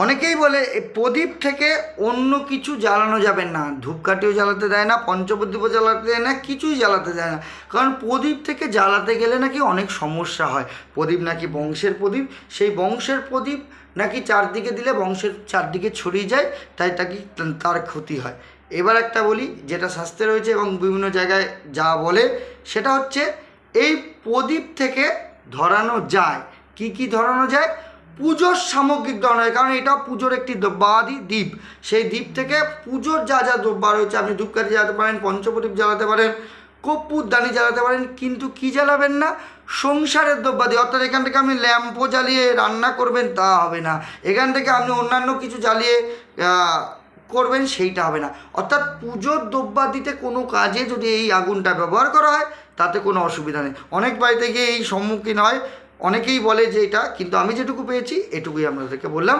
অনেকেই বলে এই প্রদীপ থেকে অন্য কিছু জ্বালানো যাবে না, ধূপকাঠিও জ্বালাতে দেয় না, পঞ্চপ্রদীপও জ্বালাতে দেয় না, কিছুই জ্বালাতে দেয় না। কারণ প্রদীপ থেকে জ্বালাতে গেলে নাকি অনেক সমস্যা হয়। প্রদীপ নাকি বংশের প্রদীপ, সেই বংশের প্রদীপ নাকি চারদিকে দিলে বংশের চারদিকে ছড়িয়ে যায়, তাই নাকি তার ক্ষতি হয়। এবার একটা বলি যেটা শাস্ত্রে রয়েছে এবং বিভিন্ন জায়গায় যা বলে, সেটা হচ্ছে এই প্রদীপ থেকে ধরানো যায়। কি কি ধরানো যায়? পুজোর সামগ্রিক ধরানো যায়, কারণ এটা পুজোর একটি দ্রব্যাদি দ্বীপ। সেই দ্বীপ থেকে পুজোর যা যা দ্রব্য রয়েছে, আপনি ধূপকাঠি জ্বালাতে পারেন, পঞ্চপ্রদীপ জ্বালাতে পারেন, কর্পূরদানি জ্বালাতে পারেন, কিন্তু কি জ্বালাবেন না? সংসারের দ্রব্যাদি। অর্থাৎ এখান থেকে আপনি ল্যাম্পও জ্বালিয়ে রান্না করবেন, তা হবে না। এখান থেকে আপনি অন্যান্য কিছু জ্বালিয়ে করবেন, সেইটা হবে না। অর্থাৎ পুজোর দ্রব্যাদিতে কোনো কাজে যদি এই আগুনটা ব্যবহার করা হয়, তাতে কোনো অসুবিধা নেই। অনেক বাড়িতে গিয়ে এই সম্মুখীন হয়, অনেকেই বলে যে এটা, কিন্তু আমি যেটুকু পেয়েছি এটুকুই আপনাদেরকে বললাম।